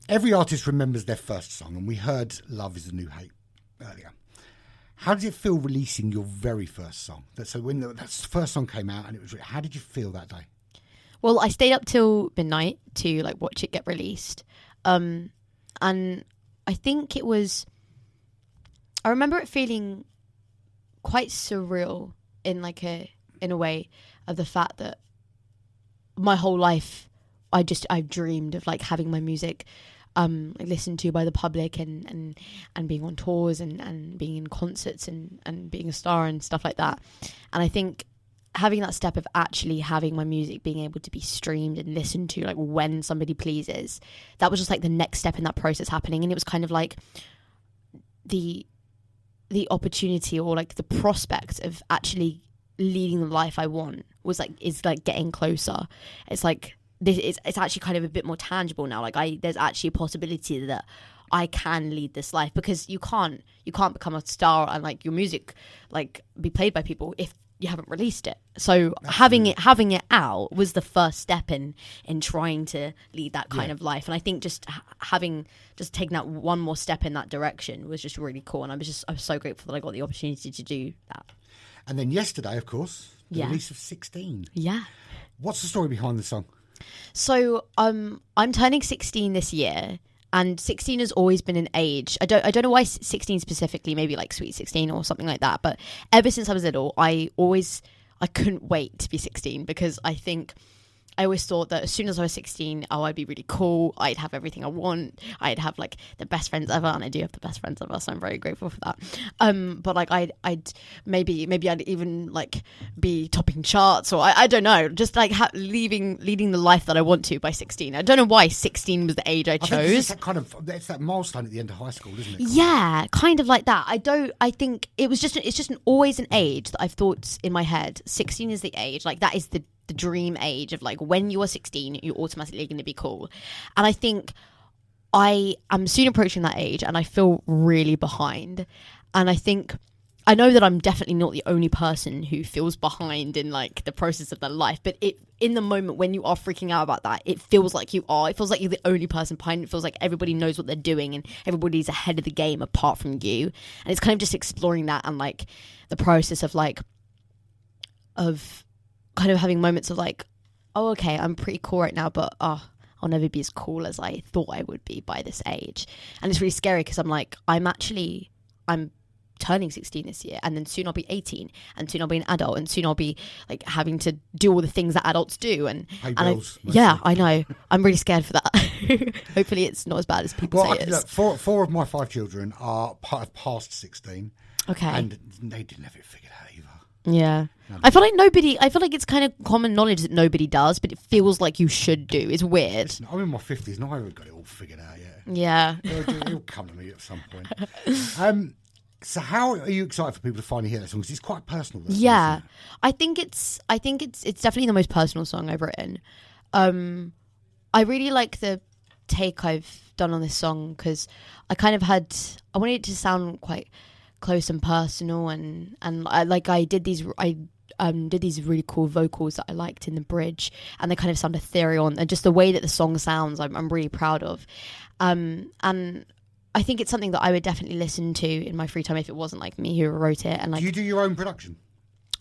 Speaker 1: Every artist remembers their first song, and we heard Love is the New Hate earlier. How did it feel releasing your very first song? So when that first song came out and it was, how did you feel that day?
Speaker 2: Well, I stayed up till midnight to like watch it get released. And I think it was, I remember it feeling quite surreal in a way of the fact that my whole life I've dreamed of like having my music listened to by the public and being on tours and being in concerts and being a star and stuff like that. And I think having that step of actually having my music being able to be streamed and listened to like when somebody pleases, that was just like the next step in that process happening. And it was kind of like the opportunity or like the prospect of actually leading the life I want is getting closer. It's like it's actually kind of a bit more tangible now. Like there's actually a possibility that I can lead this life, because you can't become a star and like your music like be played by people if you haven't released it. So having it out was the first step in trying to lead that kind of life. And I think just taking that one more step in that direction was just really cool. And I was so grateful that I got the opportunity to do that. And
Speaker 1: then yesterday, of course, the release of 16.
Speaker 2: Yeah.
Speaker 1: What's the story behind the song?
Speaker 2: So I'm turning 16 this year, and 16 has always been an age. I don't know why 16 specifically, maybe like Sweet 16 or something like that. But ever since I was little, I couldn't wait to be 16, because I always thought that as soon as I was 16, I'd be really cool. I'd have everything I want. I'd have like the best friends ever, and I do have the best friends ever, so I'm very grateful for that. But like I'd maybe I'd even like be topping charts, or I don't know, just like leading the life that I want to by 16. I don't know why 16 was the age I chose.
Speaker 1: It's that milestone at the end of high school, isn't it?
Speaker 2: Yeah, kind of like that. I think it's just always an age that I've thought in my head. 16 is the age, like that is the dream age of like when you are 16 you're automatically going to be cool. And I think I am soon approaching that age, and I feel really behind. And I think I know that I'm definitely not the only person who feels behind in like the process of their life, but in the moment when you are freaking out about that, it feels like you are. It feels like you're the only person behind it. It feels like everybody knows what they're doing and everybody's ahead of the game apart from you. And it's kind of just exploring that and like the process of like of kind of having moments of like, oh, okay, I'm pretty cool right now, but I'll never be as cool as I thought I would be by this age. And it's really scary because I'm like, I'm turning 16 this year, and then soon I'll be 18, and soon I'll be an adult, and soon I'll be like having to do all the things that adults do, and
Speaker 1: bills,
Speaker 2: I know, I'm really scared for that. Hopefully it's not as bad as people say it is.
Speaker 1: Look, four of my 5 children are past 16,
Speaker 2: okay,
Speaker 1: and they didn't have it figured out either.
Speaker 2: Yeah, I feel like it's kind of common knowledge that nobody does, but it feels like you should do. It's weird.
Speaker 1: Listen, I'm in my 50s and I haven't got it all figured out yet.
Speaker 2: Yeah,
Speaker 1: it'll come to me at some point. So how are you excited for people to finally hear that song? Because it's quite personal.
Speaker 2: Yeah, song, I think it's definitely the most personal song I've written. I really like the take I've done on this song because I wanted it to sound quite close and personal, and I did these really cool vocals that I liked in the bridge, and they kind of sound ethereal, and just the way that the song sounds, I'm really proud of. And I think it's something that I would definitely listen to in my free time if it wasn't like me who wrote it. And like,
Speaker 1: do you do your own production?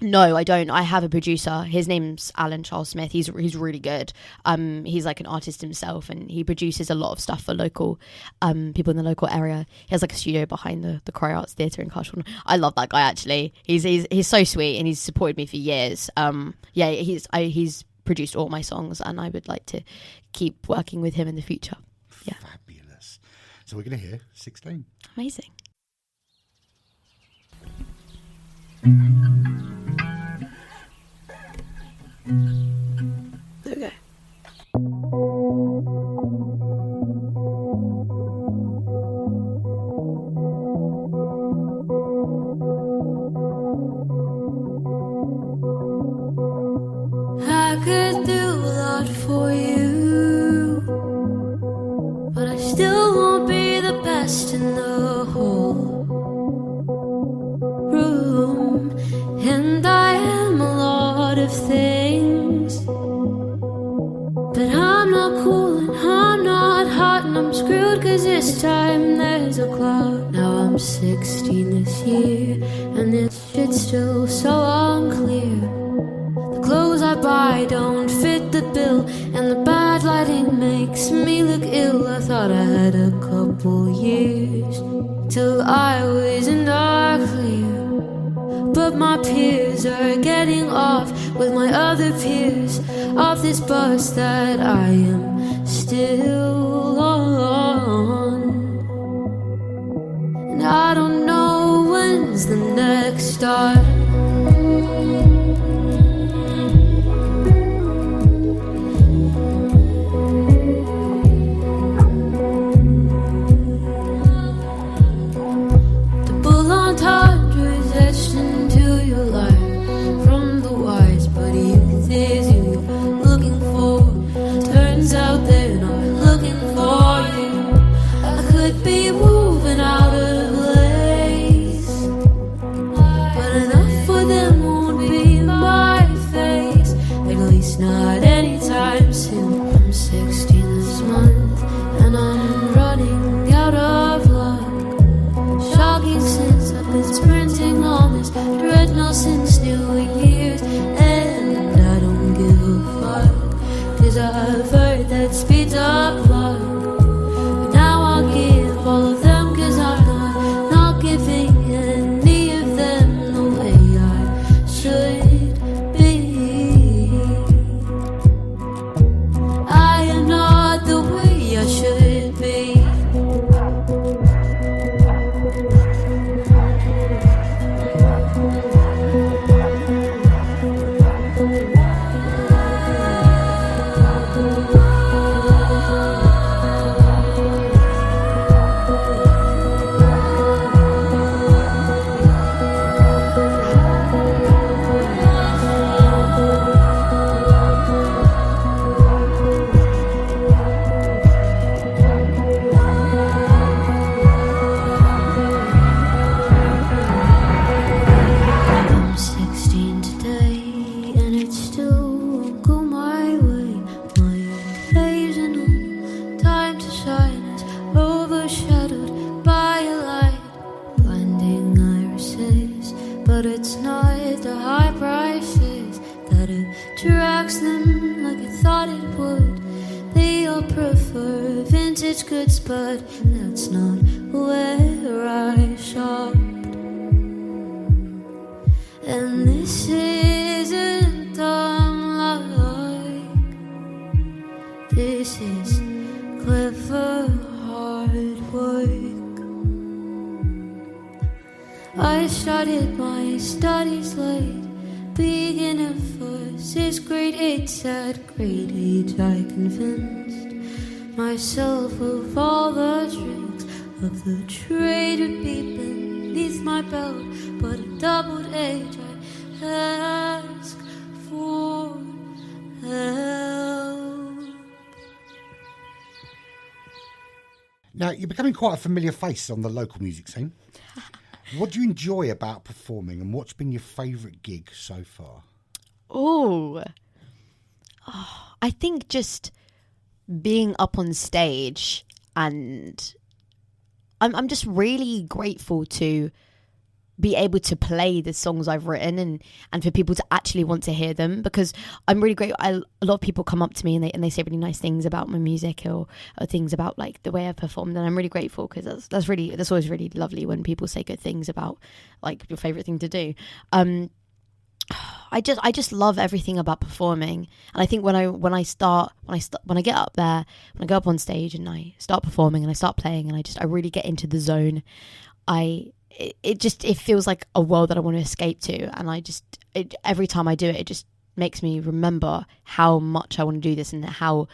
Speaker 2: No, I don't. I have a producer. His name's Alan Charles Smith. He's really good. He's like an artist himself, and he produces a lot of stuff for local people in the local area. He has like a studio behind the Cry Arts Theatre in Carshorn. I love that guy actually. He's so sweet, and he's supported me for years. He's produced all my songs, and I would like to keep working with him in the future. Yeah.
Speaker 1: Fabulous. So we're going to hear 16.
Speaker 2: Amazing. Okay.
Speaker 4: I could do a lot for you, but I still won't be the best in the whole room. And I am a lot of things, but I'm not cool and I'm not hot, and I'm screwed 'cause this time there's a cloud. Now I'm 16 this year, and this shit's still so unclear. The clothes I buy don't fit the bill, and the bad lighting makes me look ill. I thought I had a couple years till I was in the clear, but my peers are getting off with my other peers off this bus that I am still on. And I don't know when's the next start. Not anytime soon. I'm 16 this month, and I'm running out of luck. Shocking since I've been sprinting on this treadmill since New Year's, and I don't give a fuck, 'cause I've heard that speeds up luck. But now I'll give all of them, 'cause I'm not giving any of them the way I should. I should be.
Speaker 3: such goods, but that's not where I shopped. And this isn't dumb like, this is clever hard work. I started my studies late, beginner for 6th grade, 8 at grade 8 I convinced myself of all the tricks of the trade would be beneath my belt, but at doubled age I ask for help.
Speaker 1: Now, you're becoming quite a familiar face on the local music scene. What do you enjoy about performing, and what's been your favourite gig so far?
Speaker 2: Oh, I think just being up on stage, and I'm just really grateful to be able to play the songs I've written and for people to actually want to hear them, because I'm really grateful. A lot of people come up to me and they say really nice things about my music or things about like the way I performed, and I'm really grateful because that's always really lovely when people say good things about like your favorite thing to do. I just love everything about performing, and I think when I get up there, when I go up on stage and I start performing and I start playing and I really get into the zone, it feels like a world that I want to escape to, and every time I do it, it just makes me remember how much I want to do this and how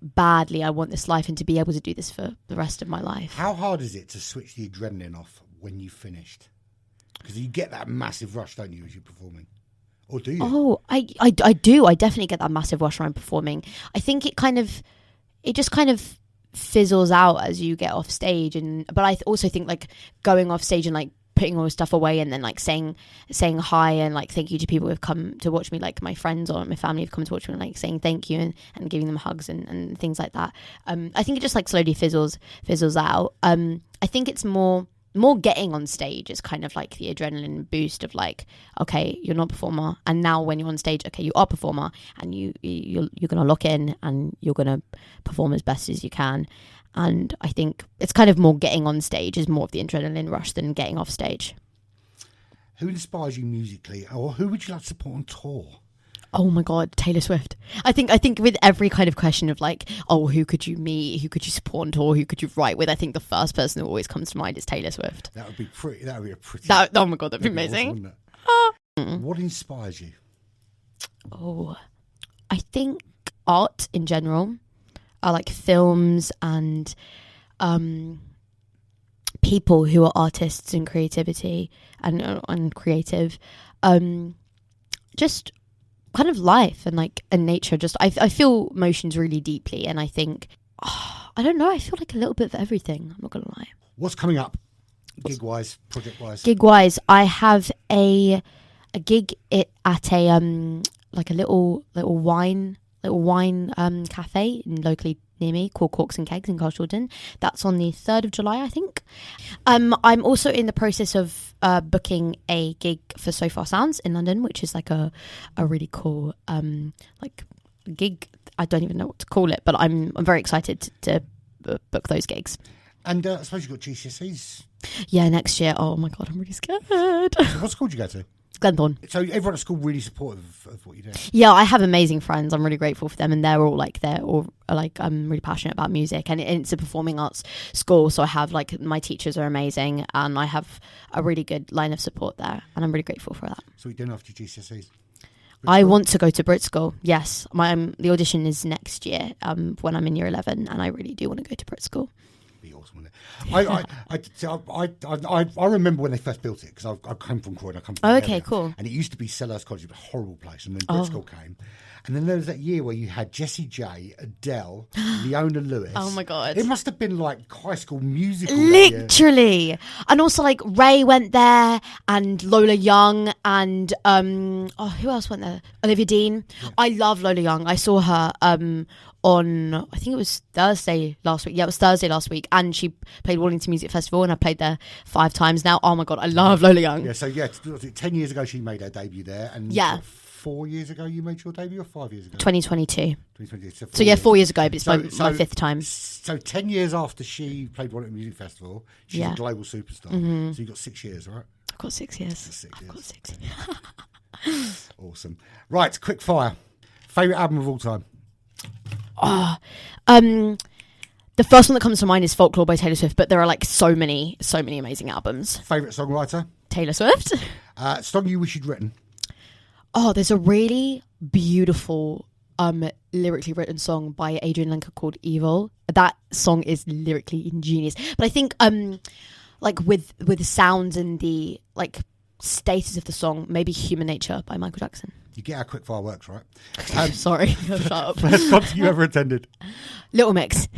Speaker 2: badly I want this life and to be able to do this for the rest of my life.
Speaker 1: How hard is it to switch the adrenaline off when you've finished? Because you get that massive rush, don't you, as you're performing? Or do you?
Speaker 2: Oh, I do. I definitely get that massive rush when I'm performing. I think it just kind of fizzles out as you get off stage, but I also think like going off stage and like putting all stuff away and then like saying hi and like thank you to people who've come to watch me, like my friends or my family have come to watch me, and like saying thank you and giving them hugs and things like that. I think it just like slowly fizzles out. I think it's more getting on stage is kind of like the adrenaline boost of like, okay, you're not a performer, and now when you're on stage, okay, you are a performer, and you're gonna lock in and you're gonna perform as best as you can. And I think it's kind of more getting on stage is more of the adrenaline rush than getting off stage.
Speaker 1: Who inspires you musically, or who would you like to support on tour?
Speaker 2: Oh my God, Taylor Swift. I think with every kind of question of like, oh, who could you meet? Who could you support on tour? Who could you write with? I think the first person that always comes to mind is Taylor Swift.
Speaker 1: That would be a pretty.
Speaker 2: Oh my God, that'd be amazing.
Speaker 1: Awesome, what inspires you?
Speaker 2: Oh, I think art in general. I like films and people who are artists and creativity and creative. Just kind of life and nature. Just I feel emotions really deeply, and I think I don't know, I feel like a little bit of everything, I'm not gonna lie.
Speaker 1: What's coming up gig wise, project
Speaker 2: wise? I have a gig at a like a little wine cafe locally near me called Corks and Kegs in Carshalton. That's on the 3rd of July, I think. I'm also in the process of booking a gig for So Far Sounds in London, which is like a really cool like gig. I don't even know what to call it, but I'm very excited to book those gigs.
Speaker 1: And I suppose you've got GCSEs.
Speaker 2: Yeah, next year. Oh my God, I'm really scared.
Speaker 1: So what school did you go to?
Speaker 2: Glenthorne.
Speaker 1: So everyone at school really supportive of what you do?
Speaker 2: Yeah, I have amazing friends. I'm really grateful for them, and they're all I'm really passionate about music, and it's a performing arts school, so I have like my teachers are amazing, and I have a really good line of support there, and I'm really grateful for that.
Speaker 1: So what are you doing after GCSEs?
Speaker 2: I want to go to Brit School. Yes, the audition is next year when I'm in year 11, and I really do want to go to Brit School.
Speaker 1: Be awesome, wouldn't it? I remember when they first built it, because I come from Croydon. I come from
Speaker 2: okay, cool.
Speaker 1: And it used to be Selhurst College. It was a horrible place. And then Brit School came. And then there was that year where you had Jessie J, Adele, Leona Lewis.
Speaker 2: Oh my God.
Speaker 1: It must have been like High School Musical.
Speaker 2: Literally. And also like Ray went there, and Lola Young, and who else went there? Olivia Dean. Yeah. I love Lola Young. I saw her on, I think it was Thursday last week. Yeah, it was Thursday last week. And she played Wallington Music Festival, and I played there 5 times now. Oh my God, I love Lola Young.
Speaker 1: Yeah, so 10 years ago she made her debut there. And
Speaker 2: yeah.
Speaker 1: 4 years ago you made your debut, or 5 years ago?
Speaker 2: 2022.
Speaker 1: 2022.
Speaker 2: So yeah, 4 years ago, but it's my
Speaker 1: So-
Speaker 2: fifth time.
Speaker 1: So 10 years after she played Wallington Music Festival, she's
Speaker 2: Yeah.
Speaker 1: a global superstar. So you've got 6 years, right?
Speaker 2: I've got 6 years.
Speaker 1: 6
Speaker 2: I've
Speaker 1: years.
Speaker 2: got 6.
Speaker 1: Awesome. Right, quick fire. Favourite album of all time?
Speaker 2: The first one that comes to mind is Folklore by Taylor Swift, but there are like so many amazing albums.
Speaker 1: Favourite songwriter?
Speaker 2: Taylor Swift.
Speaker 1: Song you wish you'd written?
Speaker 2: Oh, there's a really beautiful lyrically written song by Adrian Lenker called Evil. That song is lyrically ingenious. But I think like with the sounds and the like status of the song, maybe Human Nature by Michael Jackson.
Speaker 1: You get how quick fire works, right?
Speaker 2: Sorry, shut up.
Speaker 1: Best concert you ever attended?
Speaker 2: Little Mix,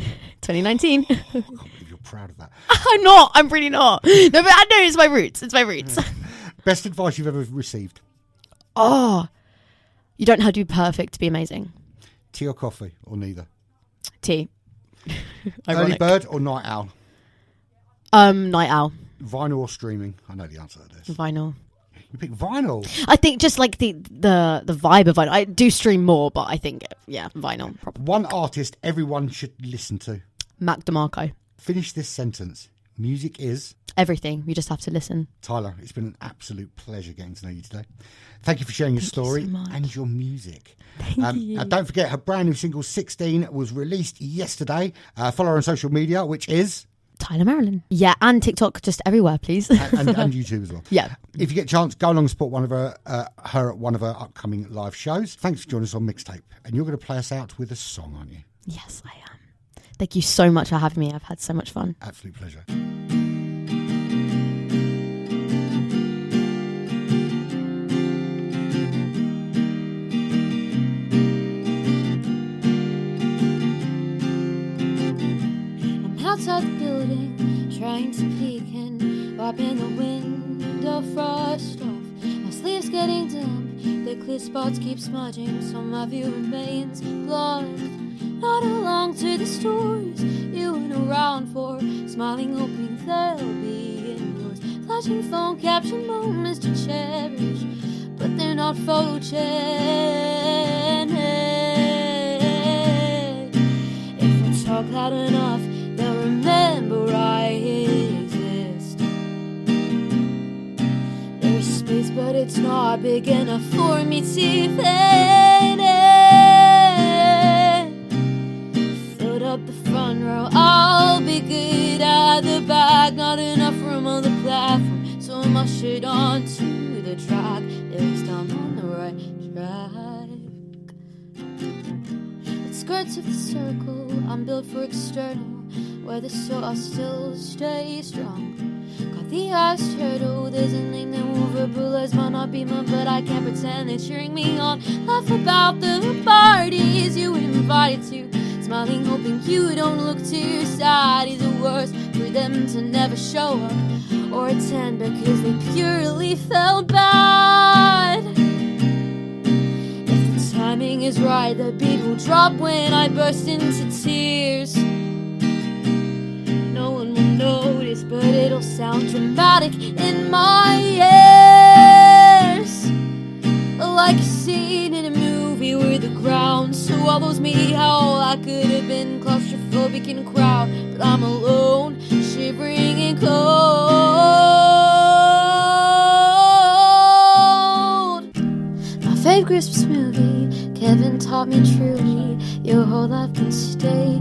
Speaker 2: 2019.
Speaker 1: I can't believe you're proud of that.
Speaker 2: I'm not. I'm really not. No, but I know it's my roots. It's my roots.
Speaker 1: Best advice you've ever received?
Speaker 2: Oh, you don't have to be perfect to be amazing.
Speaker 1: Tea or coffee, or neither?
Speaker 2: Tea.
Speaker 1: Early
Speaker 2: Ironic.
Speaker 1: bird or night owl?
Speaker 2: Night owl.
Speaker 1: Vinyl or streaming? I know the answer to this.
Speaker 2: Vinyl.
Speaker 1: You pick vinyl?
Speaker 2: I think just like the vibe of vinyl. I do stream more, but I think, yeah, vinyl. Probably.
Speaker 1: One artist everyone should listen to.
Speaker 2: Mac DeMarco.
Speaker 1: Finish this sentence. Music is...
Speaker 2: Everything. You just have to listen.
Speaker 1: Tyler, it's been an absolute pleasure getting to know you today. Thank you for sharing your story
Speaker 2: so much.
Speaker 1: and your music.
Speaker 2: Thank you.
Speaker 1: And don't forget, her brand new single 16 was released yesterday. Follow her on social media, which is...
Speaker 2: Tyla Marilyn. Yeah, and TikTok, just everywhere, please.
Speaker 1: and YouTube as well.
Speaker 2: Yeah.
Speaker 1: If you get a chance, go along and support one of her at one of her upcoming live shows. Thanks for joining us on Mixtape. And you're going to play us out with a song, aren't you?
Speaker 2: Yes, I am. Thank you so much for having me. I've had so much fun.
Speaker 1: Absolute pleasure.
Speaker 3: Outside the building, trying to peek in, wiping the window frost off. My sleeves getting damp, the clear spots keep smudging, so my view remains blocked. Not along to the stories you went around for, smiling, hoping they'll be in yours. Flashing phone caption moments to cherish, but they're not photogenic. If I talk loud enough, they'll remember I exist. There's space, but it's not big enough for me to fit in. Filled up the front row, I'll be good at the back. Not enough room on the platform, so I'm ushered onto the track. Lyrics down on the right track. The skirts of the circle, I'm built for external, where the soul still stays strong. Got the ice turtle, there's a name that won't verbalize, might not be mine, but I can't pretend they're cheering me on. Laugh about the parties you invited to, smiling, hoping you don't look too sad. Is it worse for them to never show up or attend because they purely felt bad? If the timing is right, the beat will drop when I burst into tears. No one will notice, but it'll sound dramatic in my ears, like a scene in a movie where the ground swallows me. How I could have been claustrophobic in a crowd, but I'm alone, shivering and cold. My favorite Christmas movie, Kevin taught me truly, your whole life can stay